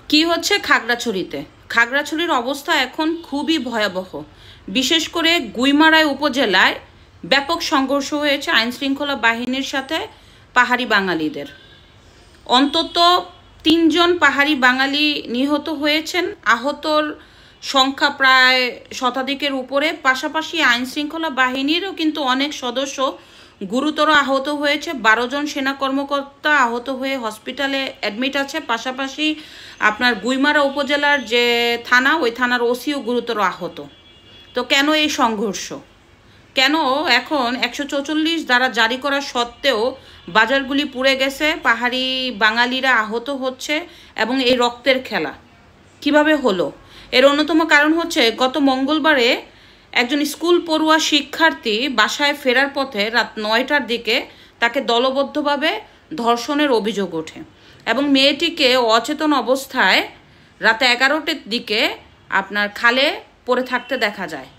কি হচ্ছে খাগড়াছড়িতে? খাগড়াছড়ির অবস্থা এখন খুবই ভয়াবহ। বিশেষ করে গুইমারায় উপজেলায় ব্যাপক সংঘর্ষ হয়েছে আইনশৃঙ্খলা বাহিনীর সাথে পাহাড়ি বাঙালিদের। অন্তত ৩ জন পাহাড়ি বাঙালি নিহত হয়েছেন, আহতর সংখ্যা প্রায় শতাধিকের উপরে। পাশাপাশি আইনশৃঙ্খলা বাহিনীরও কিন্তু অনেক সদস্য গুরুতর আহত হয়েছে। ১২ জন সেনা কর্মকর্তা আহত হয়ে হসপিটালে অ্যাডমিট আছে। পাশাপাশি আপনার গুইমারা উপজেলার যে থানা, ওই থানার ওসিও গুরুতর আহত। তো কেন এই সংঘর্ষ? কেন এখন ১৪৪ ধারা জারি করা সত্ত্বেও বাজারগুলি পুড়ে গেছে, পাহাড়ি বাঙালিরা আহত হচ্ছে এবং এই রক্তের খেলা কিভাবে হলো? এর অন্যতম কারণ হচ্ছে গত মঙ্গলবারে একজন স্কুল পড়ুয়া শিক্ষার্থী বাসায় ফেরার পথে রাত ৯টার দিকে তাকে দলবদ্ধভাবে ধর্ষণের অভিযোগ ওঠে এবং মেয়েটিকে অচেতন অবস্থায় রাত ১১টার দিকে আপনার খালে পড়ে থাকতে দেখা যায়।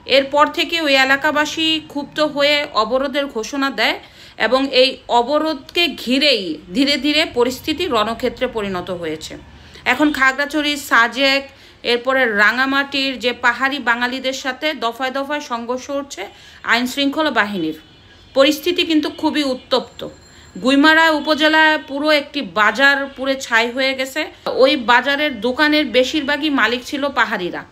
এরপর থেকে ওই এলাকাবাসী ক্ষুব্ধ হয়ে অবরোধের ঘোষণা দেয় এবং এই অবরোধকে ঘিরেই ধীরে ধীরে পরিস্থিতি রণক্ষেত্রে পরিণত হয়েছে। এখন খাগড়াছড়ির সাজেক, এরপরে রাঙামাটির যে পাহাড়ি বাঙালিদের সাথে দফায় দফায় সংঘর্ষ হচ্ছে আইনশৃঙ্খলা বাহিনীর। পরিস্থিতি কিন্তু খুবই উত্তপ্ত। গুইমারা উপজেলায় পুরো একটি বাজার পুরে ছাই হয়ে গেছে। ওই বাজারের দোকানের বেশিরভাগই মালিক ছিল পাহাড়িরা।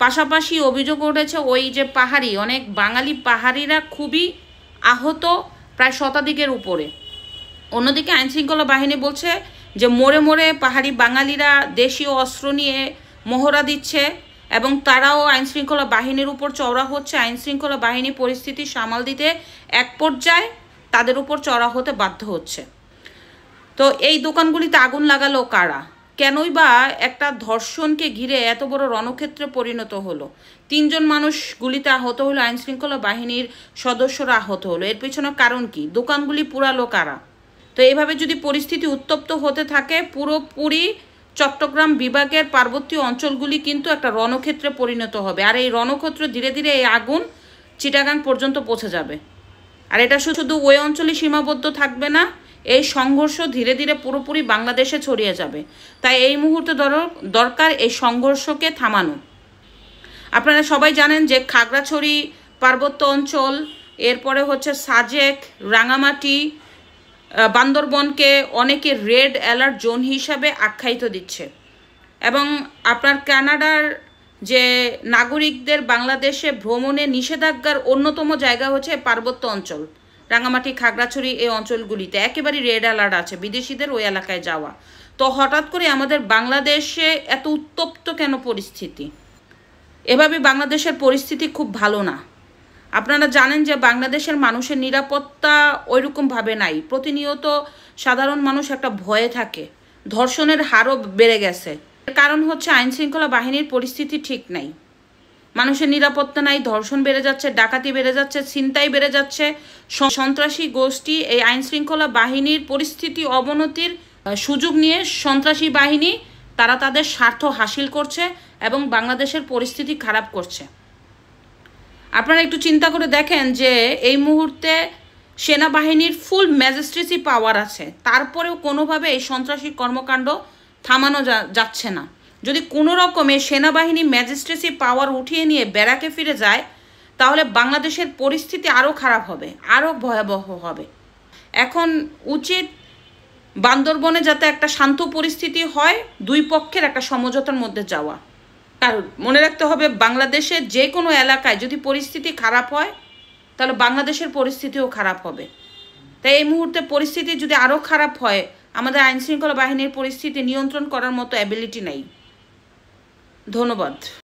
পাশাপাশি অভিযোগ উঠেছে ওই যে পাহাড়ি, অনেক বাঙালি পাহাড়িরা খুবই আহত, প্রায় শতাধিকের উপরে। অন্যদিকে আইনশৃঙ্খলা বাহিনী বলছে যে মোড়ে মোড়ে পাহাড়ি বাঙালিরা দেশীয় অস্ত্র নিয়ে মহড়া দিচ্ছে এবং তারাও আইনশৃঙ্খলা বাহিনীর উপর চওড়া হচ্ছে। আইনশৃঙ্খলা বাহিনী পরিস্থিতি সামাল দিতে এক পর্যায়ে তাদের উপর চড়া হতে বাধ্য হচ্ছে। তো এই দোকানগুলিতে আগুন লাগালো কারা? কেনই বা একটা ধর্ষণকে ঘিরে এত বড় রণক্ষেত্রে পরিণত হলো? ৩ জন মানুষ গুলিতে আহত হলো, আইনশৃঙ্খলা বাহিনীর সদস্যরা আহত হলো। এর পেছনে কারণ কি? দোকানগুলি পুরালো কারা? তো এইভাবে যদি পরিস্থিতি উত্তপ্ত হতে থাকে, পুরোপুরি চট্টগ্রাম বিভাগের পার্বত্য অঞ্চলগুলি কিন্তু একটা রণক্ষেত্রে পরিণত হবে। আর এই রণক্ষেত্র ধীরে ধীরে এই আগুন চিটাগাং পর্যন্ত পৌঁছে যাবে। আর এটা শুধু ওই অঞ্চলে সীমাবদ্ধ থাকবে না, এই সংঘর্ষ ধীরে ধীরে পুরোপুরি বাংলাদেশে ছড়িয়ে যাবে। তাই এই মুহূর্তে দরকার এই সংঘর্ষকে থামানো। আপনারা সবাই জানেন যে খাগড়াছড়ি পার্বত্য অঞ্চল, এরপরে হচ্ছে সাজেক, রাঙামাটি, বান্দরবনকে অনেকে রেড অ্যালার্ট জোন হিসাবে আখ্যায়িত দিচ্ছে। এবং আপনার কানাডার যে নাগরিকদের বাংলাদেশে ভ্রমণে নিষেধাজ্ঞার অন্যতম জায়গা হচ্ছে পার্বত্য অঞ্চল, রাঙামাটি, খাগড়াছড়ি, এই অঞ্চলগুলিতে একেবারেই রেড অ্যালার্ট আছে বিদেশিদের ওই এলাকায় যাওয়া। তো হঠাৎ করে আমাদের বাংলাদেশে এত উত্তপ্ত কেন পরিস্থিতি? এভাবে বাংলাদেশের পরিস্থিতি খুব ভালো না। আপনারা জানেন যে বাংলাদেশের মানুষের নিরাপত্তা ওইরকমভাবে নাই। প্রতিনিয়ত সাধারণ মানুষ একটা ভয়ে থাকে। ধর্ষণের হারও বেড়ে গেছে। কারণ হচ্ছে আইনশৃঙ্খলা বাহিনীর পরিস্থিতি ঠিক নাই, মানুষের নিরাপত্তা নাই, ধর্ষণ বেড়ে যাচ্ছে, ডাকাতি বেড়ে যাচ্ছে, ছিনতাই বেড়ে যাচ্ছে। সন্ত্রাসী গোষ্ঠী এই আইনশৃঙ্খলা বাহিনীর পরিস্থিতি অবনতির সুযোগ নিয়ে সন্ত্রাসী বাহিনী তারা তাদের স্বার্থ হাসিল করছে এবং বাংলাদেশের পরিস্থিতি খারাপ করছে। আপনারা একটু চিন্তা করে দেখেন যে এই মুহূর্তে সেনাবাহিনীর ফুল ম্যাজিস্ট্রেসি পাওয়ার আছে, তারপরেও কোনোভাবে এই সন্ত্রাসী কর্মকাণ্ড থামানো যাচ্ছে না। যদি কোনো রকমে সেনাবাহিনী ম্যাজিস্ট্রেসি পাওয়ার উঠিয়ে নিয়ে ব্যারাকে ফিরে যায়, তাহলে বাংলাদেশের পরিস্থিতি আরও খারাপ হবে, আরও ভয়াবহ হবে। এখন উচিত বান্দরবনে যাতে একটা শান্ত পরিস্থিতি হয়, দুই পক্ষের একটা সমঝোতার মধ্যে যাওয়া। আর মনে রাখতে হবে, বাংলাদেশের যে কোনো এলাকায় যদি পরিস্থিতি খারাপ হয়, তাহলে বাংলাদেশের পরিস্থিতিও খারাপ হবে। তাই এই মুহূর্তে পরিস্থিতি যদি আরও খারাপ হয়, আমাদের আইনশৃঙ্খলা বাহিনীর পরিস্থিতি নিয়ন্ত্রণ করার মতো অ্যাবিলিটি নেই। ধন্যবাদ।